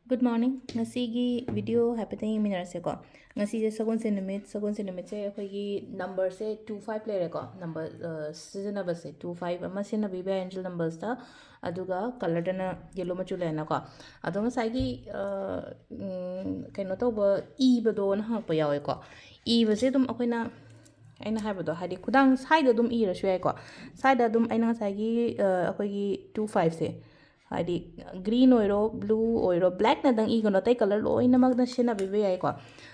Good morning. Ngasigi video happening minarase ko. Ngasi je sagon se numit se akhoi number se 25 lere ko. Number season number se 25 ama se na biba angel numbers ta aduga color dana yellow machu le na ko. Ado ngasai gi kaino to ba e bado na ha pa yawe ko. E ba se dum akhoi na aina haibado hadi kudang side dum e ra shwe ko. Side dum aina ngasai gi akhoi gi 25 se hadi green oiro blue oiro black na dang igono tay color loina magna shina bibe ay ko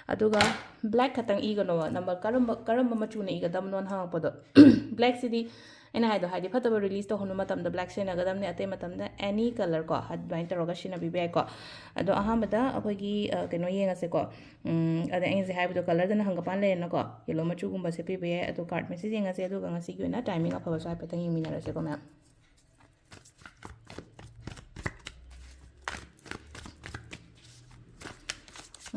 aduga black katang igono number karamba machu na igadam non hang podo black city ena haido hadi fataba release to honu matam da black shina gadam ne ate matam da any color ko hadbain taroga shina bibe ay ko ado ahambada akogi keno yenga se ko ada enze haibo color da na hangapan le na ko yellow machu gumba se bibe ay ado card message yenga se ado ngasi gi na timing afa so apetang yimina se ko ma'am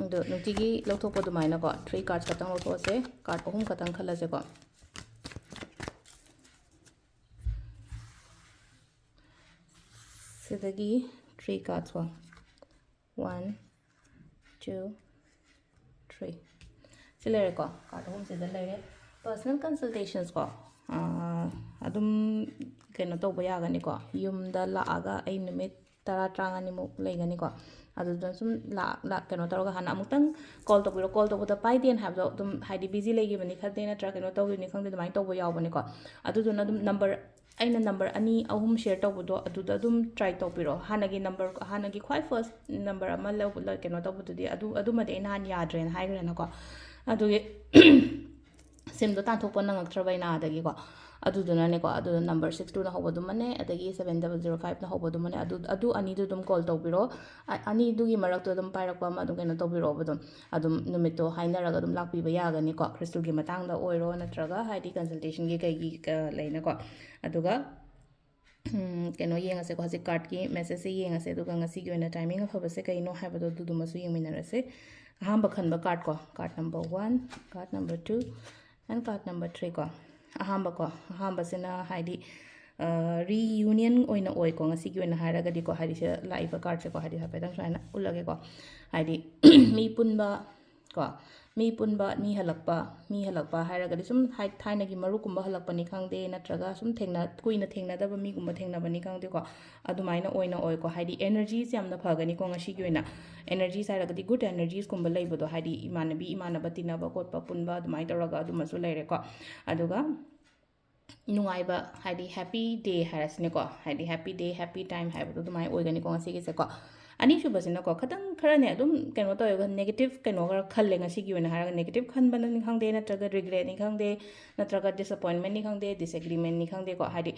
ado nutigi lauthokpo dumaina ko 3 cards katang lauthose card ahum katang khalase ko sidagi 3 cards ko 1 2 3 silere ko card ahum sida lere personal consultations ko adum keno to boya gani ko yumda laaga ai numit tara trangani mu legani ko adudon sum la keno toroga hana amutang call to the pai den have dum haidi busy legi bani khade na tra keno to ni khangde dumai to bo yaw bani ko adudon adum number aina number ani ahum share to bodo aduda adum try to piro hanagi number hanagi khwai first number ama lo keno to bodo di adu made ina han yadre na haigre na ko adugi sim do tan thokpa nangak trabai na adagi ko aduduna ne ko adu number 62 na hobo dumane adagi 7005 na hobo dumane adu ani du dum call tobiro ani du gi marak to dum pairak pa ma dum kena tobiro bodum adum numito hainaraga dum lakpi ba yagani ko crystal gi matang da oiro natraga haidi consultation gi kai gi leina ko aduga keno yenga se ko hasi card ki message se yenga se duga ngasi gi na timing of hobo se kai no habado du dum su yengmina rase ahamba khanba card ko card number 1 card number 2 and card number 3 ko ahamba sina haidi reunion oina oi ko ngasi gi oina haraga di ko haidi se laiba card se ko haidi hapedang saina ulage ko haidi mi punba ko mi punba mi halakpa haraga di sum hai thaina gi maru kumba halakpa ni khangde natraga sum thengna kuina thengna da ba mi gumba thengna bani khangde ko adumaina oina oi ko haidi energies yamna phagani ko ngasi gi oina energies haraga di good energies kumba leibodo haidi imanaba tinaba kotpa punba adumai taraga adumasu leire ko aduga nungaiba haidi happy day harasne ko haidi happy day happy time haibado dumai oigani ko ngasi gi se ko ani subasina ko khatang kharane adum keno to yoga negative keno gar khalle ngasi gi wena haraga negative khan ban ni khangde natraga regret ni khangde natraga disappointment ni khangde disagreement ni khangde ko haidi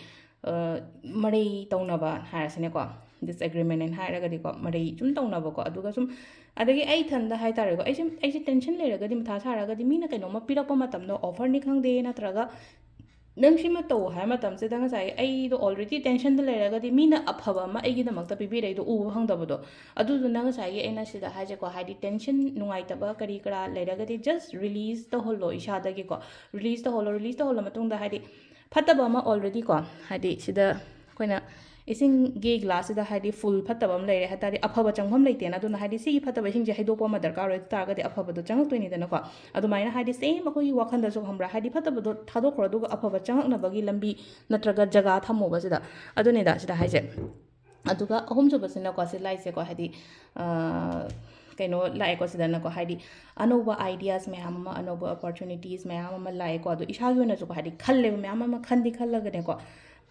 mari taunaba harasne ko disagreement en haraga di ko mari chum taunaba ko aduga sum adagi ai thanda hai tare ko ai tension le raga di matha saraga di mina keno ma pirakpa matam no offer ni khangde natraga nang shima to hai matam se dang sai ai do already tension da leraga di mina aphaba ma ai gi da makta pibi rei do u hang da bodo adu du nang sai ge ena sida ha je ko hai di tension nungai ta ba kari kara leraga di just release the holo isha da gi ko release the holo matung da hai di phatta ba ma already ko hai di sida koina ising ge glass da hai di full phatta ba ma lere hata di aphaba changham leite na du na hai di si phatta ba sing je hai do pa ma darkar roi ta ga di aphaba do changak to ni da na ko adu mai na hai di same ko yi wakhan da so hambra hai di phatta ba do thado khro du ga aphaba changak na ba gi lambi natraga jaga thamo ba sida adu ne da sida hai je aduga ahum jo ba sina ko se lai se ko hai di kaino lai ko sida na ko hai di anova ideas me hamma anova opportunities me hamma lai ko adu isha gi na so ko hai di khalle me hamma khandi khallaga ne ko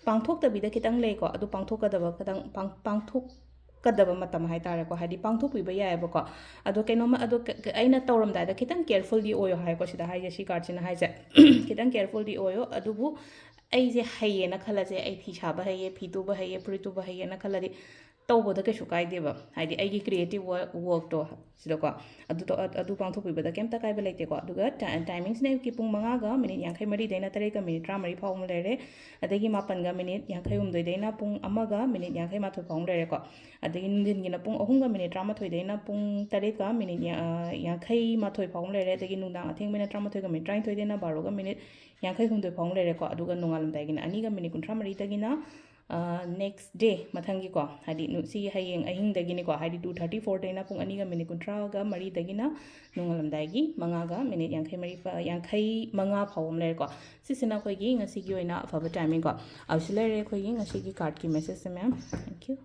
pangthoktabida kitang lei ko adu pangthokadaba kadang pangthokadaba matam hai tare ko hadi pangthokpiba yaeba ko adu kenoma adu aina tawramda da kitang careful di oyo hai ko sida hai je si card sina hai je kitang careful di oyo adubu ai je haye na khala je ai thi saba haye phi tu ba haye puri tu ba haye na khala di tawboda ke shukai deba haidi ai gi creative work to sida ko adu pangthokpiba da kemta kai ba leite ko aduga timings ne ki pung 5 ga minute 53 daina 3 ga minute 30 phawm lere adagi 9 ga minute 53 daina pung 1 ga minute 58 phawm lere ko adagi nungin gi na pung 3 ga minute 38 daina pung 3 ga minute 58 phawm lere adagi nungdang atheng minute 38 ga minute 33 daina 12 ga minute 58 phawm lere ko aduga nungalam dai gi na 2 ga minute 33 dagi na next day mathanggi ko hadi nu si hayeng ahing dagini ko hadi 2:34 daina pung ani ga minute kuntra ga mari dagina nungalam dagi manga ga minute yankai mari pa yankai manga phawm le ko sisina khoi gi ngasi gi oina afaba timing ko ausile re khoi gi ngasi gi card ki message se ma'am thank you